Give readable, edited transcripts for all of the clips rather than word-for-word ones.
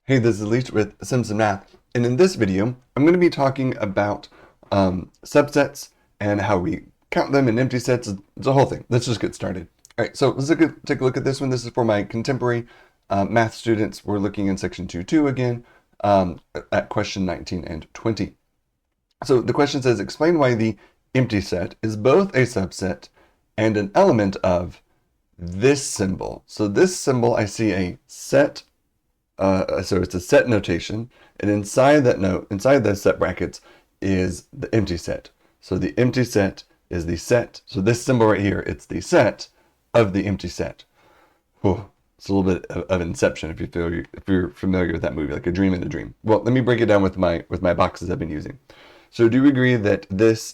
Hey, this is Leach with Simpson Math, and in this video, I'm going to be talking about subsets and how we count them in empty sets. It's a whole thing. Let's just get started. All right, so let's take a look at this one. This is for my contemporary math students. We're looking in section 2.2 again at question 19 and 20. So the question says, explain why the empty set is both a subset and an element of this symbol. So this symbol, I see a set. So it's a set notation, and inside the set brackets is the empty set. So the empty set is the set. So this symbol right here, it's the set of the empty set. Whew, it's a little bit of Inception if you're familiar with that movie, like a dream in a dream. Well, let me break it down with my boxes I've been using. So do you agree that this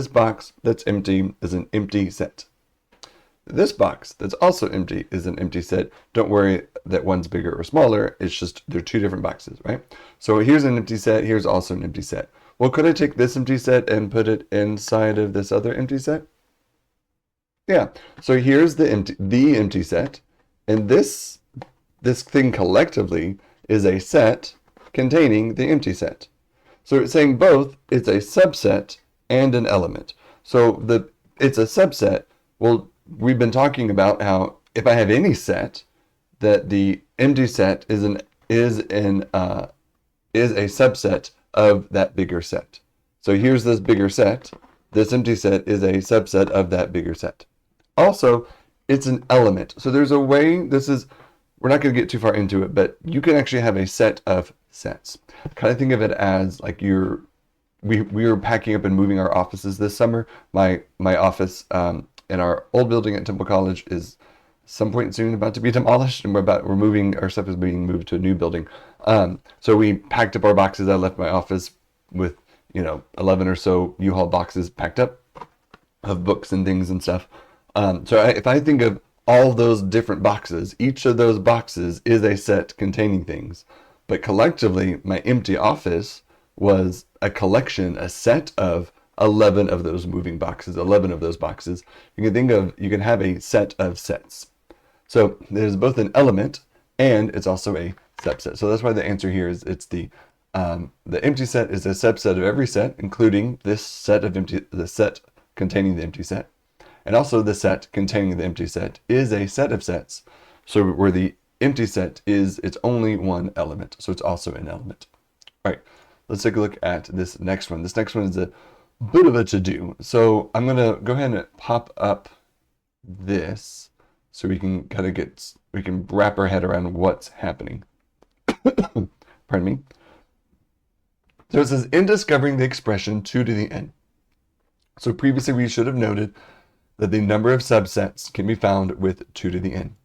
box that's empty is an empty set? This box that's also empty is an empty set. Don't worry that one's bigger or smaller. It's just they're two different boxes, right? So here's an empty set. Here's also an empty set. Well, could I take this empty set and put it inside of this other empty set? Yeah. So here's the empty set, and this thing collectively is a set containing the empty set. So it's saying both it's a subset and an element. So it's a subset. Well, we've been talking about how if I have any set, that the empty set is a subset of that bigger set. So here's this bigger set. This empty set is a subset of that bigger set. Also, it's an element. So there's a way, we're not going to get too far into it, but you can actually have a set of sets. Kind of think of it as like we were packing up and moving our offices this summer. My office in our old building at Temple College is some point soon about to be demolished, and our stuff is being moved to a new building. So we packed up our boxes. I left my office with 11 or so U-Haul boxes packed up of books and things and stuff. If I think of all those different boxes, each of those boxes is a set containing things, but collectively my empty office was a collection, a set of 11 of those moving boxes, 11 of those boxes. You can have a set of sets. So there's both an element and it's also a subset. So that's why the answer here is it's the empty set is a subset of every set, including the set containing the empty set. And also the set containing the empty set is a set of sets. So where the empty set is, it's only one element. So it's also an element. All right, let's take a look at this next one. This next one is a bit of a to-do. So I'm going to go ahead and pop up this so we can wrap our head around what's happening. Pardon me. So it says, in discovering the expression 2 to the n. So previously we should have noted that the number of subsets can be found with 2 to the n.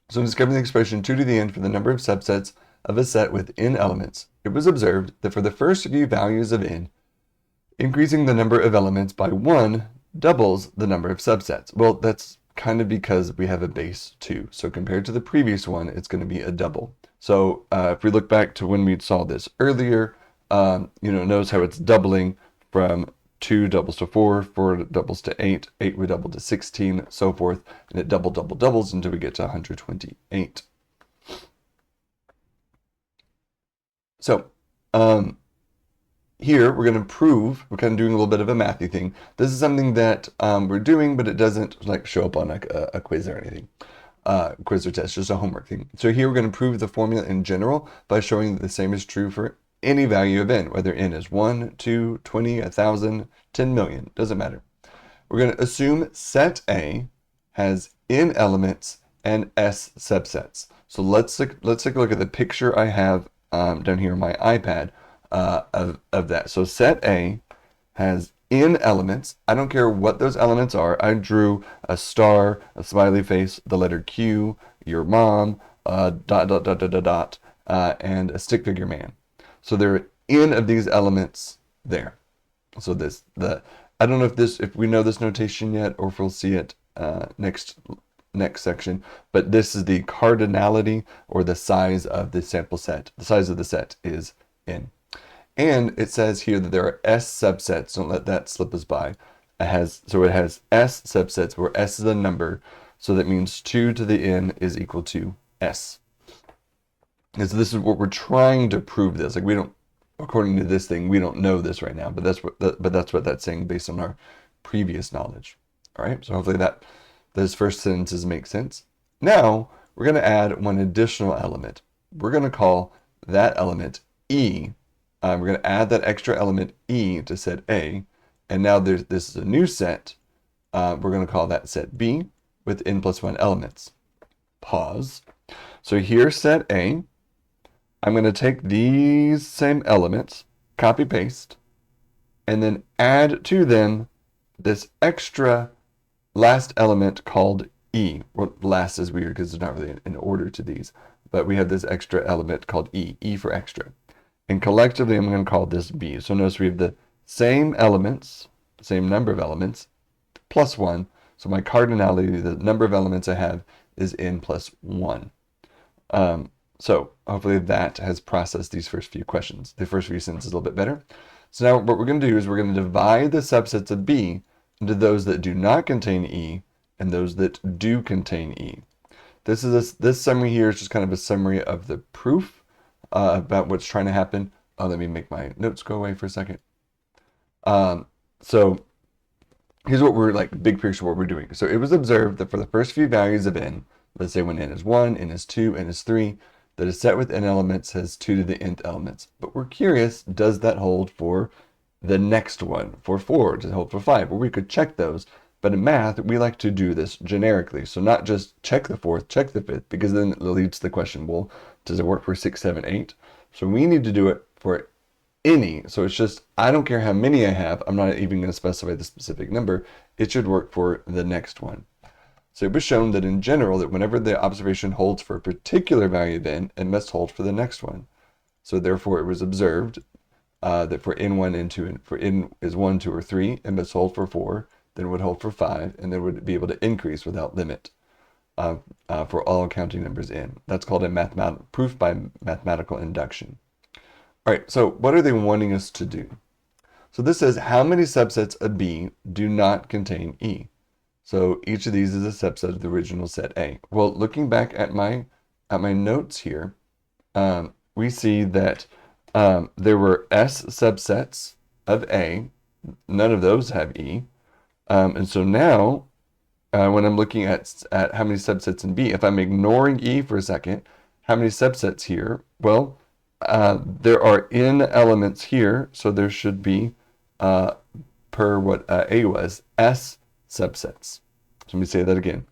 So in discovering the expression 2 to the n for the number of subsets of a set with n elements, it was observed that for the first few values of n, increasing the number of elements by 1 doubles the number of subsets. Well, that's kind of because we have a base 2. So compared to the previous one, it's going to be a double. So if we look back to when we saw this earlier, notice how it's doubling from 2 doubles to 4, 4 doubles to 8, 8 would double to 16, so forth, and it doubles until we get to 128. So, here we're going to prove, we're kind of doing a little bit of a mathy thing. This is something that we're doing, but it doesn't like show up on like a quiz or anything. Quiz or test, just a homework thing. So here we're going to prove the formula in general by showing that the same is true for any value of n, whether n is 1, 2, 20, 1,000, 10 million, doesn't matter. We're going to assume set A has n elements and s subsets. So let's take a look at the picture I have down here on my iPad of that. So set A has n elements. I don't care what those elements are. I drew a star, a smiley face, the letter Q, your mom, dot, and a stick figure man. So there are n of these elements there. So I don't know if we know this notation yet, or if we'll see it next section, but this is the cardinality, or the size of the sample set. The size of the set is n. And it says here that there are s subsets. Don't let that slip us by. It has s subsets where s is a number. So that means 2 to the n is equal to s. And so this is what we're trying to prove this. Like we don't, according to this thing, we don't know this right now, but that's what that's saying based on our previous knowledge. All right, so hopefully those first sentences make sense. Now we're going to add one additional element. We're going to call that element E. We're going to add that extra element E to set A, and now this is a new set. We're going to call that set B with n plus 1 elements. Pause. So here's set A. I'm going to take these same elements, copy paste, and then add to them this extra last element called E. Well, last is weird because it's not really in order to these, but we have this extra element called E for extra. And collectively, I'm going to call this B. So notice we have the same elements, same number of elements, plus 1. So my cardinality, the number of elements I have, is n plus 1. So hopefully that has processed these first few questions, the first few sentences a little bit better. So now what we're going to do is we're going to divide the subsets of B into those that do not contain E and those that do contain E. This summary here is just kind of a summary of the proof about what's trying to happen. Let me make my notes go away for a second. So here's what we're like, big picture what we're doing. So it was observed that for the first few values of n, let's say when n is 1, n is 2, n is 3, that a set with n elements has 2 to the nth elements. But we're curious, does that hold for the next one, for 4? Does it hold for 5? Well, we could check those. But in math, we like to do this generically. So not just check the 4th, check the 5th, because then it leads to the question, well, does it work for 6, 7, 8? So we need to do it for any. So it's just, I don't care how many I have. I'm not even going to specify the specific number. It should work for the next one. So it was shown that in general, that whenever the observation holds for a particular value of n, it must hold for the next one. So therefore, it was observed that for n1, n2, and for n is 1, 2, or 3, it must hold for 4, then it would hold for 5, and then would be able to increase without limit for all counting numbers n. That's called a proof by mathematical induction. All right, so what are they wanting us to do? So this says how many subsets of B do not contain E? So each of these is a subset of the original set A. Well, looking back at my notes here, we see that there were S subsets of A. None of those have E. And so now, when I'm looking at how many subsets in B, if I'm ignoring E for a second, how many subsets here? Well, there are n elements here, so there should be, per what A was, S subsets. So let me say that again.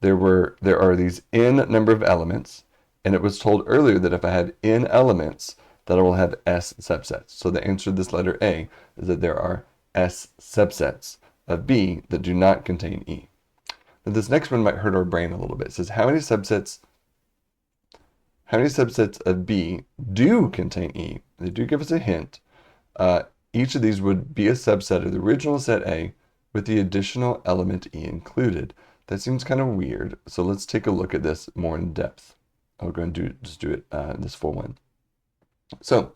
There are these n number of elements, and it was told earlier that if I have n elements, that I will have S subsets. So the answer to this letter A is that there are S subsets of B that do not contain E. Now this next one might hurt our brain a little bit. It says how many subsets of B do contain E? They do give us a hint. Each of these would be a subset of the original set A with the additional element E included. That seems kind of weird. So let's take a look at this more in depth. I'll go and just do it in this full one. So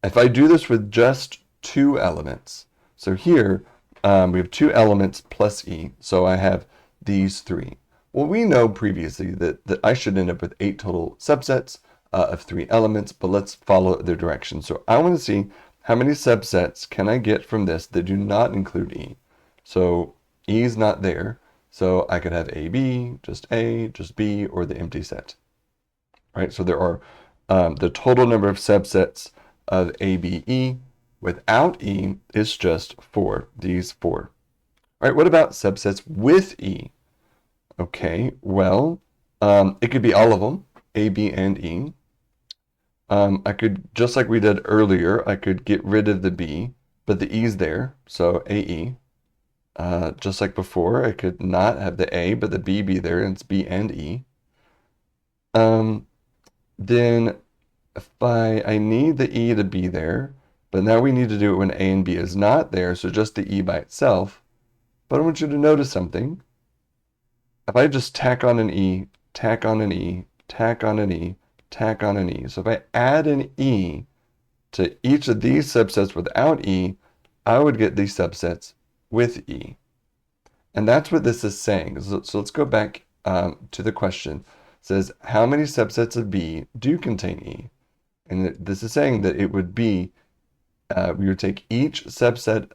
if I do this with just 2 elements, so here we have 2 elements plus E, so I have these 3. Well, we know previously that I should end up with 8 total subsets of 3 elements, but let's follow their direction. So I want to see how many subsets can I get from this that do not include E. So E is not there, so I could have A, just B, or the empty set. All right, so there are the total number of subsets of A, B, E without E is just 4, these 4. All right, what about subsets with E? Okay, well, it could be all of them, A, B, and E. I could, just like we did earlier, I could get rid of the B, but the E's there, so AE. Just like before, I could not have the A, but the B be there, and it's B and E. Then if I need the E to be there, but now we need to do it when A and B is not there, so just the E by itself. But I want you to notice something. If I just tack on an E, tack on an E, tack on an E, tack on an E. So if I add an E to each of these subsets without E, I would get these subsets with E. And that's what this is saying. So let's go back to the question. says how many subsets of B do contain E? And this is saying that it would be, we would take each subset,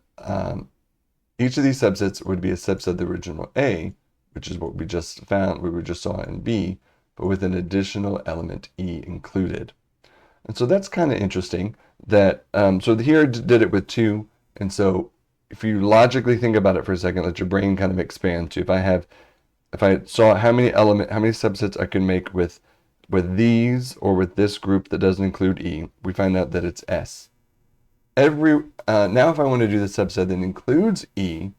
each of these subsets would be a subset of the original A, which is what we just found, we just saw in B, but with an additional element E included. And so that's kind of interesting that, so here did it with 2. And so if you logically think about it for a second, let your brain kind of expand to, if I saw how many subsets I can make with these or with this group that doesn't include E, we find out that it's S. Now if I want to do the subset that includes E,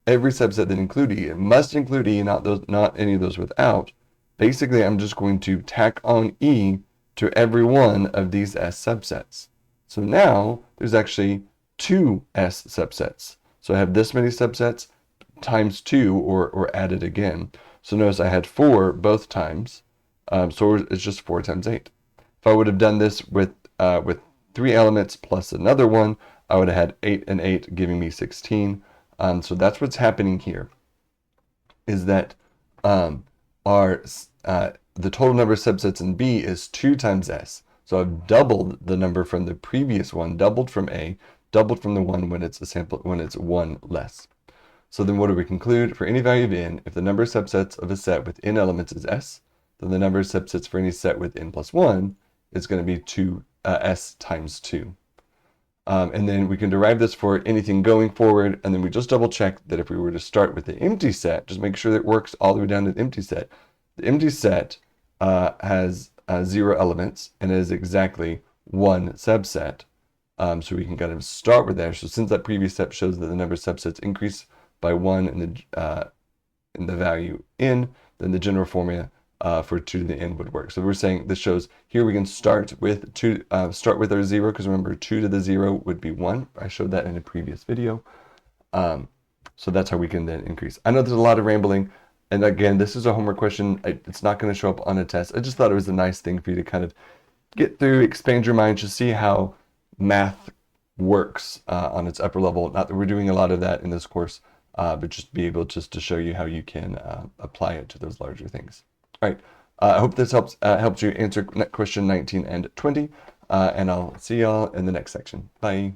every subset that includes E, it must include E, not any of those without. Basically, I'm just going to tack on E to every one of these S subsets. So now there's actually 2 S subsets. So I have this many subsets times 2 or added again. So notice I had 4 both times. So it's just 4 times 8. If I would have done this with 3 elements plus another one, I would have had 8 and 8 giving me 16. So that's what's happening here, is that the total number of subsets in B is 2 times S. So I've doubled the number from the previous one, doubled from A, doubled from the one when it's 1 less. So then what do we conclude? For any value of n, if the number of subsets of a set with n elements is S, then the number of subsets for any set with n plus 1 is going to be 2 S times 2. And then we can derive this for anything going forward, and then we just double check that if we were to start with the empty set, just make sure that it works all the way down to the empty set. The empty set has 0 elements and is exactly 1 subset. So we can kind of start with there. So since that previous step shows that the number of subsets increase by 1 in the value n, then the general formula for 2 to the n would work. So we're saying this shows here we can start with our 0, because remember 2 to the 0 would be 1. I showed that in a previous video. So that's how we can then increase. I know there's a lot of rambling, and again, this is a homework question. It's not going to show up on a test. I just thought it was a nice thing for you to kind of get through, expand your mind, to see how math works on its upper level. Not that we're doing a lot of that in this course, but just be able just to show you how you can apply it to those larger things. All right, I hope this helps you answer question 19 and 20, and I'll see y'all in the next section. Bye.